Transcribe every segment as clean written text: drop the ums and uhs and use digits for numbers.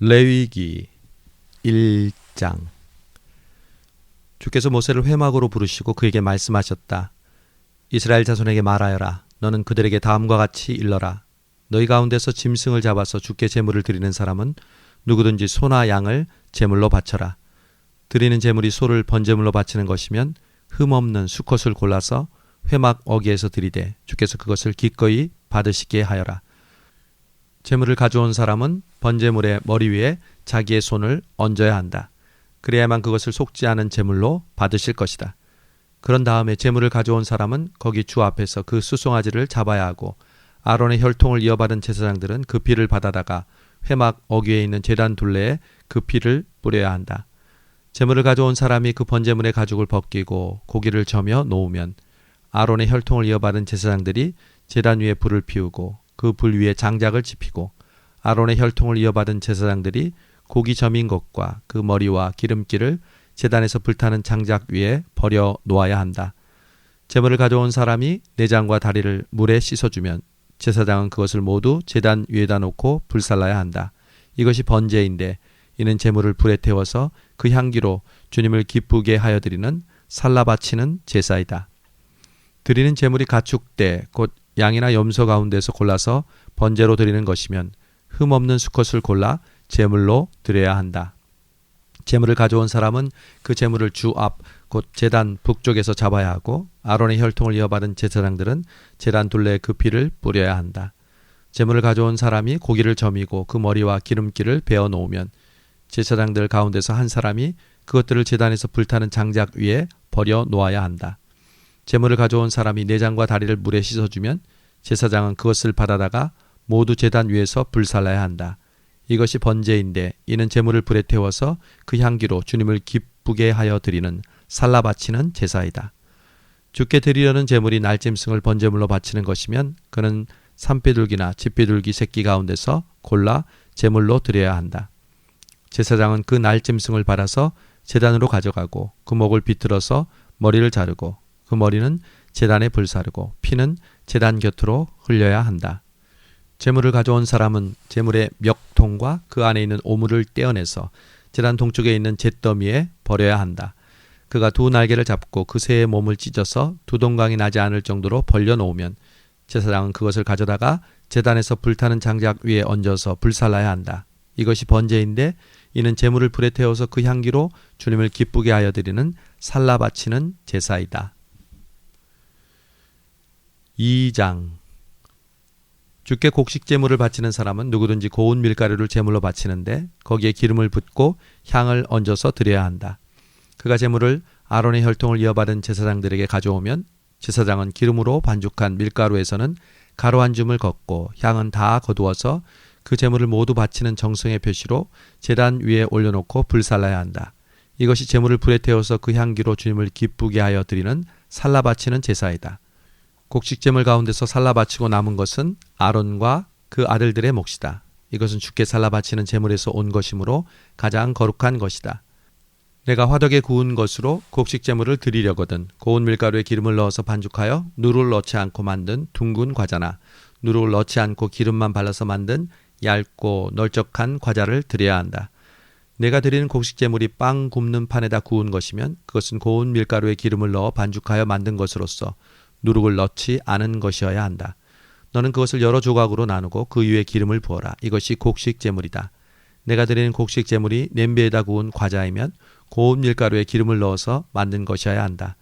레위기 1장. 주께서 모세를 회막으로 부르시고 그에게 말씀하셨다. 이스라엘 자손에게 말하여라. 너는 그들에게 다음과 같이 일러라. 너희 가운데서 짐승을 잡아서 주께 제물을 드리는 사람은 누구든지 소나 양을 제물로 바쳐라. 드리는 제물이 소를 번제물로 바치는 것이면 흠없는 수컷을 골라서 회막 어귀에서 드리되 주께서 그것을 기꺼이 받으시게 하여라. 제물을 가져온 사람은 번제물의 머리 위에 자기의 손을 얹어야 한다. 그래야만 그것을 속지 않은 제물로 받으실 것이다. 그런 다음에 제물을 가져온 사람은 거기 주 앞에서 그 수송아지를 잡아야 하고 아론의 혈통을 이어받은 제사장들은 그 피를 받아다가 회막 어귀에 있는 제단 둘레에 그 피를 뿌려야 한다. 제물을 가져온 사람이 그 번제물의 가죽을 벗기고 고기를 저며 놓으면 아론의 혈통을 이어받은 제사장들이 제단 위에 불을 피우고 그 불 위에 장작을 지피고 아론의 혈통을 이어받은 제사장들이 고기 점인 것과 그 머리와 기름기를 제단에서 불타는 장작 위에 버려 놓아야 한다. 제물을 가져온 사람이 내장과 다리를 물에 씻어주면 제사장은 그것을 모두 제단 위에다 놓고 불살라야 한다. 이것이 번제인데 이는 제물을 불에 태워서 그 향기로 주님을 기쁘게 하여 드리는 살라 바치는 제사이다. 드리는 제물이 가축대 곧 양이나 염소 가운데서 골라서 번제로 드리는 것이면 흠없는 수컷을 골라 제물로 드려야 한다. 제물을 가져온 사람은 그 제물을 주 앞 곧 제단 북쪽에서 잡아야 하고 아론의 혈통을 이어받은 제사장들은 제단 둘레에 그 피를 뿌려야 한다. 제물을 가져온 사람이 고기를 점이고 그 머리와 기름기를 베어 놓으면 제사장들 가운데서 한 사람이 그것들을 제단에서 불타는 장작 위에 버려 놓아야 한다. 제물을 가져온 사람이 내장과 다리를 물에 씻어주면 제사장은 그것을 받아다가 모두 제단 위에서 불살라야 한다. 이것이 번제인데 이는 제물을 불에 태워서 그 향기로 주님을 기쁘게 하여 드리는 살라 바치는 제사이다. 주께 드리려는 제물이 날짐승을 번제물로 바치는 것이면 그는 산비둘기나 집비둘기 새끼 가운데서 골라 제물로 드려야 한다. 제사장은 그 날짐승을 받아서 제단으로 가져가고 그 목을 비틀어서 머리를 자르고 그 머리는 제단에 불사르고 피는 제단 곁으로 흘려야 한다. 제물을 가져온 사람은 제물의 멱통과 그 안에 있는 오물을 떼어내서 제단 동쪽에 있는 잿더미에 버려야 한다. 그가 두 날개를 잡고 그 새의 몸을 찢어서 두 동강이 나지 않을 정도로 벌려놓으면 제사장은 그것을 가져다가 제단에서 불타는 장작 위에 얹어서 불살라야 한다. 이것이 번제인데 이는 제물을 불에 태워서 그 향기로 주님을 기쁘게 하여 드리는 살라 바치는 제사이다. 2장. 주께 곡식 제물을 바치는 사람은 누구든지 고운 밀가루를 제물로 바치는데 거기에 기름을 붓고 향을 얹어서 드려야 한다. 그가 제물을 아론의 혈통을 이어받은 제사장들에게 가져오면 제사장은 기름으로 반죽한 밀가루에서는 가루 한 줌을 걷고 향은 다 거두어서 그 제물을 모두 바치는 정성의 표시로 제단 위에 올려놓고 불살라야 한다. 이것이 제물을 불에 태워서 그 향기로 주님을 기쁘게 하여 드리는 살라 바치는 제사이다. 곡식 제물 가운데서 살라 바치고 남은 것은 아론과 그 아들들의 몫이다. 이것은 주께 살라 바치는 제물에서 온 것이므로 가장 거룩한 것이다. 내가 화덕에 구운 것으로 곡식 제물을 드리려거든 고운 밀가루에 기름을 넣어서 반죽하여 누룩을 넣지 않고 만든 둥근 과자나 누룩을 넣지 않고 기름만 발라서 만든 얇고 널쩍한 과자를 드려야 한다. 내가 드리는 곡식 제물이 빵 굽는 판에다 구운 것이면 그것은 고운 밀가루에 기름을 넣어 반죽하여 만든 것으로서 누룩을 넣지 않은 것이어야 한다. 너는 그것을 여러 조각으로 나누고 그 위에 기름을 부어라. 이것이 곡식 제물이다. 내가 드리는 곡식 제물이 냄비에다 구운 과자이면 고운 밀가루에 기름을 넣어서 만든 것이어야 한다.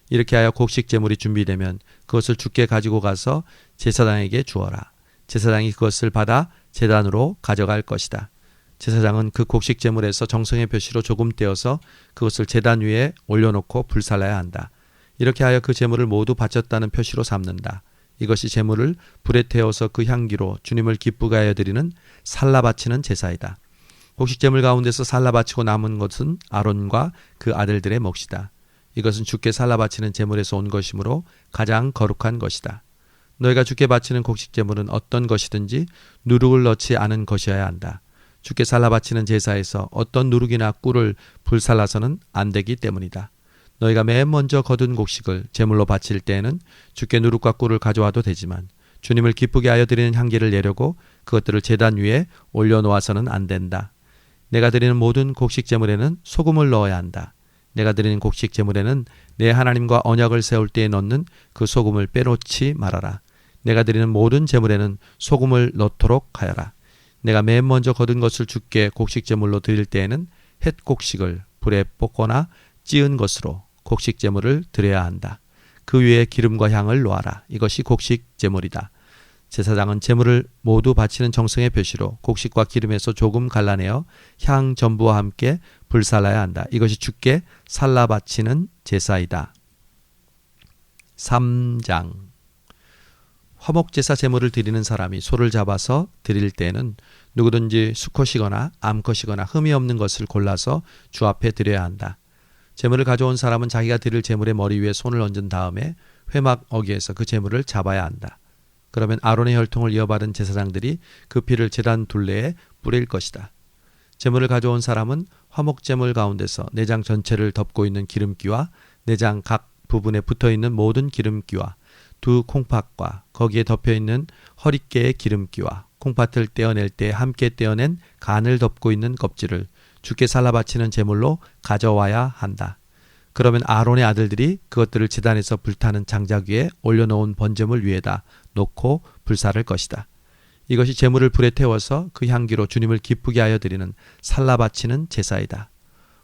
이렇게 하여 곡식 제물이 준비되면 그것을 주께 가지고 가서 제사장에게 주어라. 제사장이 그것을 받아 제단으로 가져갈 것이다. 제사장은 그 곡식 제물에서 정성의 표시로 조금 떼어서 그것을 제단 위에 올려놓고 불살라야 한다. 이렇게 하여 그 제물을 모두 바쳤다는 표시로 삼는다. 이것이 제물을 불에 태워서 그 향기로 주님을 기쁘게 하여 드리는 살라 바치는 제사이다. 곡식 제물 가운데서 살라 바치고 남은 것은 아론과 그 아들들의 몫이다. 이것은 주께 살라 바치는 제물에서 온 것이므로 가장 거룩한 것이다. 너희가 주께 바치는 곡식 제물은 어떤 것이든지 누룩을 넣지 않은 것이어야 한다. 주께 살라 바치는 제사에서 어떤 누룩이나 꿀을 불살라서는 안 되기 때문이다. 너희가 맨 먼저 거둔 곡식을 제물로 바칠 때에는 주께 누룩과 꿀을 가져와도 되지만 주님을 기쁘게 하여 드리는 향기를 내려고 그것들을 제단 위에 올려놓아서는 안 된다. 내가 드리는 모든 곡식 제물에는 소금을 넣어야 한다. 내가 드리는 곡식 제물에는 내 하나님과 언약을 세울 때에 넣는 그 소금을 빼놓지 말아라. 내가 드리는 모든 제물에는 소금을 넣도록 하여라. 내가 맨 먼저 거둔 것을 주께 곡식 제물로 드릴 때에는 햇 곡식을 불에 볶거나 찌은 것으로 곡식 제물을 드려야 한다. 그 위에 기름과 향을 놓아라. 이것이 곡식 제물이다. 제사장은 제물을 모두 바치는 정성의 표시로 곡식과 기름에서 조금 갈라내어 향 전부와 함께 불살라야 한다. 이것이 주께 살라 바치는 제사이다. 3장 화목제사 제물을 드리는 사람이 소를 잡아서 드릴 때에는 누구든지 수컷이거나 암컷이거나 흠이 없는 것을 골라서 주 앞에 드려야 한다. 제물을 가져온 사람은 자기가 드릴 제물의 머리 위에 손을 얹은 다음에 회막 어귀에서 그 제물을 잡아야 한다. 그러면 아론의 혈통을 이어받은 제사장들이 그 피를 제단 둘레에 뿌릴 것이다. 제물을 가져온 사람은 화목제물 가운데서 내장 전체를 덮고 있는 기름기와 내장 각 부분에 붙어있는 모든 기름기와 두 콩팥과 거기에 덮여있는 허리깨의 기름기와 콩팥을 떼어낼 때 함께 떼어낸 간을 덮고 있는 껍질을 주께 살라 바치는 제물로 가져와야 한다. 그러면 아론의 아들들이 그것들을 제단에서 불타는 장작 위에 올려놓은 번제물 위에다 놓고 불사를 것이다. 이것이 제물을 불에 태워서 그 향기로 주님을 기쁘게 하여 드리는 살라 바치는 제사이다.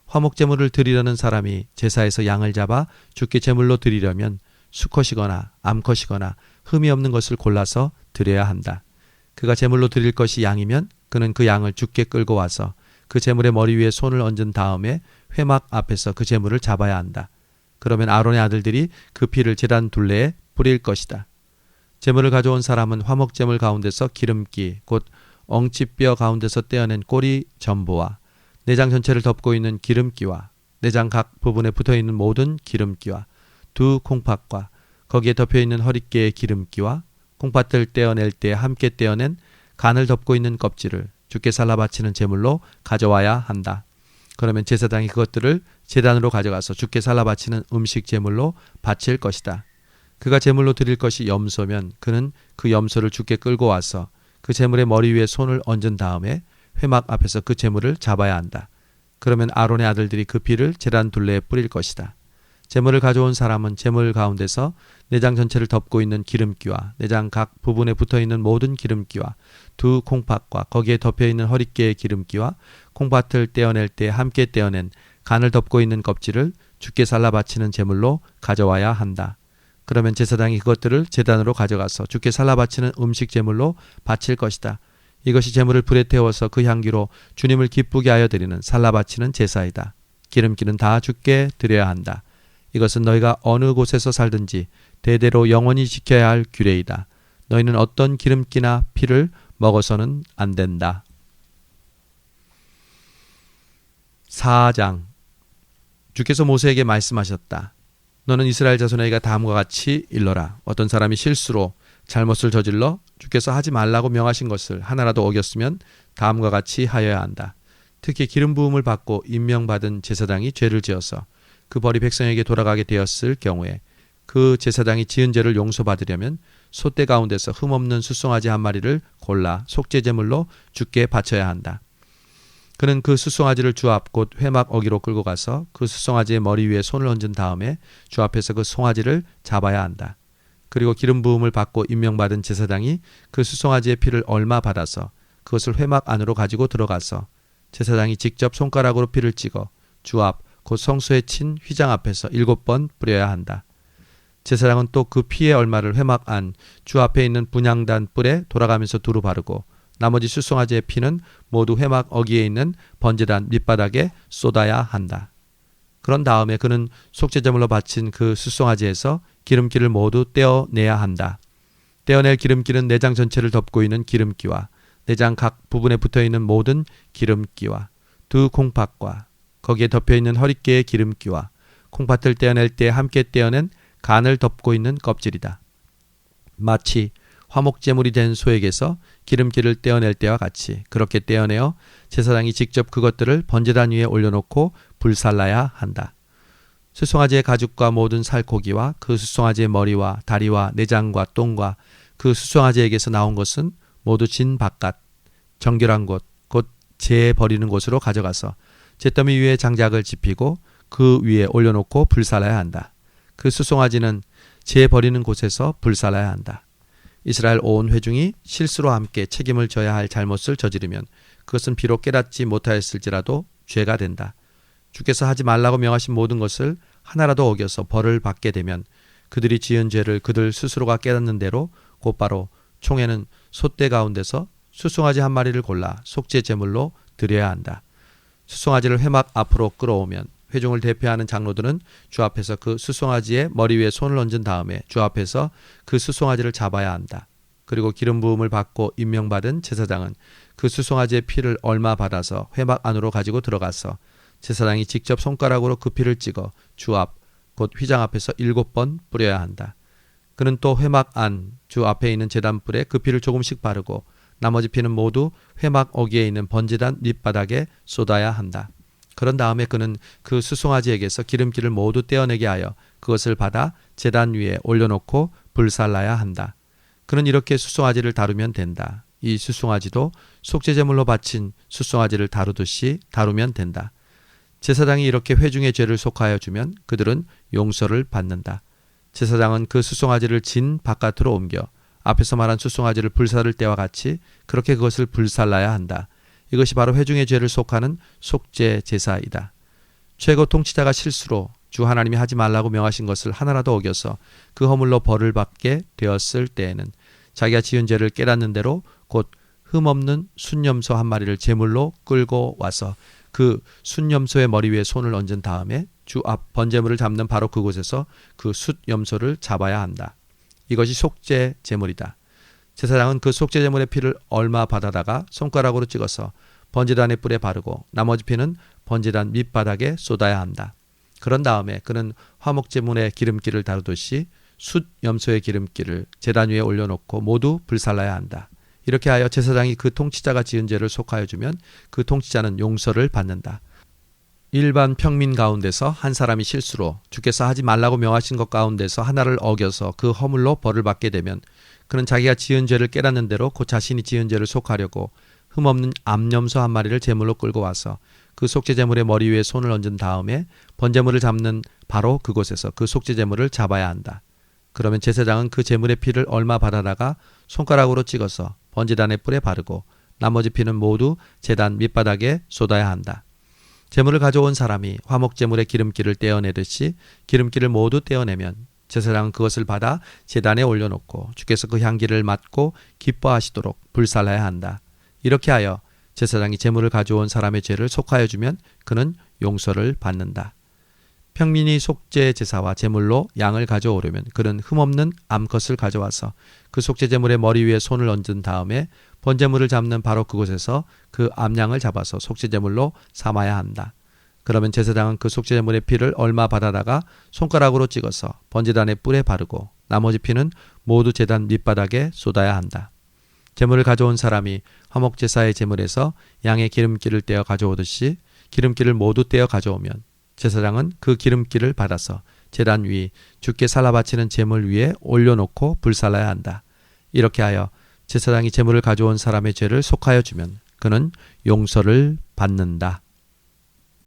화목제물을 드리려는 사람이 제사에서 양을 잡아 주께 제물로 드리려면 수컷이거나 암컷이거나 흠이 없는 것을 골라서 드려야 한다. 그가 제물로 드릴 것이 양이면 그는 그 양을 주께 끌고 와서 그 제물의 머리 위에 손을 얹은 다음에 회막 앞에서 그 제물을 잡아야 한다. 그러면 아론의 아들들이 그 피를 제단 둘레에 뿌릴 것이다. 제물을 가져온 사람은 화목제물 가운데서 기름기 곧 엉치뼈 가운데서 떼어낸 꼬리 전부와 내장 전체를 덮고 있는 기름기와 내장 각 부분에 붙어있는 모든 기름기와 두 콩팥과 거기에 덮여있는 허리깨의 기름기와 콩팥을 떼어낼 때 함께 떼어낸 간을 덮고 있는 껍질을 주께 살라 바치는 제물로 가져와야 한다. 그러면 제사장이 그것들을 제단으로 가져가서 주께 살라 바치는 음식 제물로 바칠 것이다. 그가 제물로 드릴 것이 염소면 그는 그 염소를 주께 끌고 와서 그 제물의 머리 위에 손을 얹은 다음에 회막 앞에서 그 제물을 잡아야 한다. 그러면 아론의 아들들이 그 피를 제단 둘레에 뿌릴 것이다. 제물을 가져온 사람은 제물 가운데서 내장 전체를 덮고 있는 기름기와 내장 각 부분에 붙어있는 모든 기름기와 두 콩팥과 거기에 덮여있는 허리깨의 기름기와 콩팥을 떼어낼 때 함께 떼어낸 간을 덮고 있는 껍질을 주께 살라 바치는 제물로 가져와야 한다. 그러면 제사장이 그것들을 제단으로 가져가서 주께 살라 바치는 음식 제물로 바칠 것이다. 이것이 제물을 불에 태워서 그 향기로 주님을 기쁘게 하여 드리는 살라 바치는 제사이다. 기름기는 다 주께 드려야 한다. 이것은 너희가 어느 곳에서 살든지 대대로 영원히 지켜야 할 규례이다. 너희는 어떤 기름기나 피를 먹어서는 안 된다. 4장 주께서 모세에게 말씀하셨다. 너는 이스라엘 자손에게 다음과 같이 일러라. 어떤 사람이 실수로 잘못을 저질러 주께서 하지 말라고 명하신 것을 하나라도 어겼으면 다음과 같이 하여야 한다. 특히 기름 부음을 받고 임명받은 제사장이 죄를 지어서 그 벌이 백성에게 돌아가게 되었을 경우에 그 제사장이 지은 죄를 용서받으려면 소떼 가운데서 흠없는 수송아지 한 마리를 골라 속죄제물로 주께 바쳐야 한다. 그는 그 수송아지를 주 앞 곧 회막 어기로 끌고 가서 그 수송아지의 머리 위에 손을 얹은 다음에 주 앞에서 그 송아지를 잡아야 한다. 그리고 기름 부음을 받고 임명받은 제사장이 그 수송아지의 피를 얼마 받아서 그것을 회막 안으로 가지고 들어가서 제사장이 직접 손가락으로 피를 찍어 주 앞 곧 성소에 친 휘장 앞에서 7번 뿌려야 한다. 제사장은 또 그 피의 얼마를 회막 안 주 앞에 있는 분향단 뿔에 돌아가면서 두루 바르고 나머지 수송아지의 피는 모두 회막 어기에 있는 번제단 밑바닥에 쏟아야 한다. 그런 다음에 그는 속죄제물로 바친 그 수송아지에서 기름기를 모두 떼어내야 한다. 떼어낼 기름기는 내장 전체를 덮고 있는 기름기와 내장 각 부분에 붙어있는 모든 기름기와 두 콩팥과 거기에 덮여있는 허리깨의 기름기와 콩팥을 떼어낼 때 함께 떼어낸 간을 덮고 있는 껍질이다. 마치 화목제물이 된 소에게서 기름기를 떼어낼 때와 같이 그렇게 떼어내어 제사장이 직접 그것들을 번제단 위에 올려놓고 불살라야 한다. 수송아지의 가죽과 모든 살코기와 그 수송아지의 머리와 다리와 내장과 똥과 그 수송아지에게서 나온 것은 모두 진 바깥 정결한 곳 곧 재 버리는 곳으로 가져가서 잿더미 위에 장작을 지피고 그 위에 올려놓고 불살라야 한다. 그 수송아지는 재 버리는 곳에서 불살라야 한다. 이스라엘 온 회중이 실수로 함께 책임을 져야 할 잘못을 저지르면 그것은 비록 깨닫지 못하였을지라도 죄가 된다. 주께서 하지 말라고 명하신 모든 것을 하나라도 어겨서 벌을 받게 되면 그들이 지은 죄를 그들 스스로가 깨닫는 대로 곧바로 총회는 솥대 가운데서 수송아지 한 마리를 골라 속죄 제물로 드려야 한다. 수송아지를 회막 앞으로 끌어오면 회중을 대표하는 장로들은 주 앞에서 그 수송아지의 머리 위에 손을 얹은 다음에 주 앞에서 그 수송아지를 잡아야 한다. 그리고 기름 부음을 받고 임명받은 제사장은 그 수송아지의 피를 얼마 받아서 회막 안으로 가지고 들어가서 제사장이 직접 손가락으로 그 피를 찍어 주 앞, 곧 휘장 앞에서 7번 뿌려야 한다. 그는 또 회막 안, 주 앞에 있는 제단불에 그 피를 조금씩 바르고 나머지 피는 모두 회막 어귀에 있는 번제단 밑바닥에 쏟아야 한다. 그런 다음에 그는 그 수송아지에게서 기름기를 모두 떼어내게 하여 그것을 받아 제단 위에 올려놓고 불살라야 한다. 그는 이렇게 수송아지를 다루면 된다. 이 수송아지도 속죄제물로 바친 수송아지를 다루듯이 다루면 된다. 제사장이 이렇게 회중의 죄를 속하여 주면 그들은 용서를 받는다. 제사장은 그 수송아지를 진 바깥으로 옮겨 앞에서 말한 수송아지를 불살을 때와 같이 그렇게 그것을 불살라야 한다. 이것이 바로 회중의 죄를 속하는 속죄 제사이다. 최고 통치자가 실수로 주 하나님이 하지 말라고 명하신 것을 하나라도 어겨서 그 허물로 벌을 받게 되었을 때에는 자기가 지은 죄를 깨닫는 대로 곧 흠없는 순염소 한 마리를 제물로 끌고 와서 그 순염소의 머리 위에 손을 얹은 다음에 주 앞 번제물을 잡는 바로 그곳에서 그 숫염소를 잡아야 한다. 이것이 속죄 제물이다. 제사장은 그 속죄 제물의 피를 얼마 받아다가 손가락으로 찍어서 번제단의 뿔에 바르고 나머지 피는 번제단 밑바닥에 쏟아야 한다. 그런 다음에 그는 화목 제물의 기름기를 다루듯이 숫염소의 기름기를 제단 위에 올려놓고 모두 불살라야 한다. 이렇게 하여 제사장이 그 통치자가 지은 죄를 속하여 주면 그 통치자는 용서를 받는다. 일반 평민 가운데서 한 사람이 실수로 주께서 하지 말라고 명하신 것 가운데서 하나를 어겨서 그 허물로 벌을 받게 되면 그는 자기가 지은 죄를 깨닫는 대로 곧 자신이 지은 죄를 속하려고 흠없는 암염소 한 마리를 제물로 끌고 와서 그 속죄제물의 머리 위에 손을 얹은 다음에 번제물을 잡는 바로 그곳에서 그 속죄제물을 잡아야 한다. 그러면 제사장은 그 제물의 피를 얼마 받아다가 손가락으로 찍어서 번제단의 뿔에 바르고 나머지 피는 모두 제단 밑바닥에 쏟아야 한다. 제물을 가져온 사람이 화목제물의 기름기를 떼어내듯이 기름기를 모두 떼어내면 제사장은 그것을 받아 제단에 올려놓고 주께서 그 향기를 맡고 기뻐하시도록 불살라야 한다. 이렇게 하여 제사장이 제물을 가져온 사람의 죄를 속하여 주면 그는 용서를 받는다. 평민이 속죄 제사와 제물로 양을 가져오려면 그는 흠없는 암컷을 가져와서 그 속죄 제물의 머리 위에 손을 얹은 다음에 번제물을 잡는 바로 그곳에서 그 암양을 잡아서 속죄 제물로 삼아야 한다. 그러면 제사장은 그 속죄 제물의 피를 얼마 받아다가 손가락으로 찍어서 번제단의 뿔에 바르고 나머지 피는 모두 제단 밑바닥에 쏟아야 한다. 제물을 가져온 사람이 화목 제사의 제물에서 양의 기름기를 떼어 가져오듯이 기름기를 모두 떼어 가져오면 제사장은 그 기름기를 받아서 제단 위 주께 살라 바치는 제물 위에 올려놓고 불살라야 한다. 이렇게 하여 제사장이 제물을 가져온 사람의 죄를 속하여 주면 그는 용서를 받는다.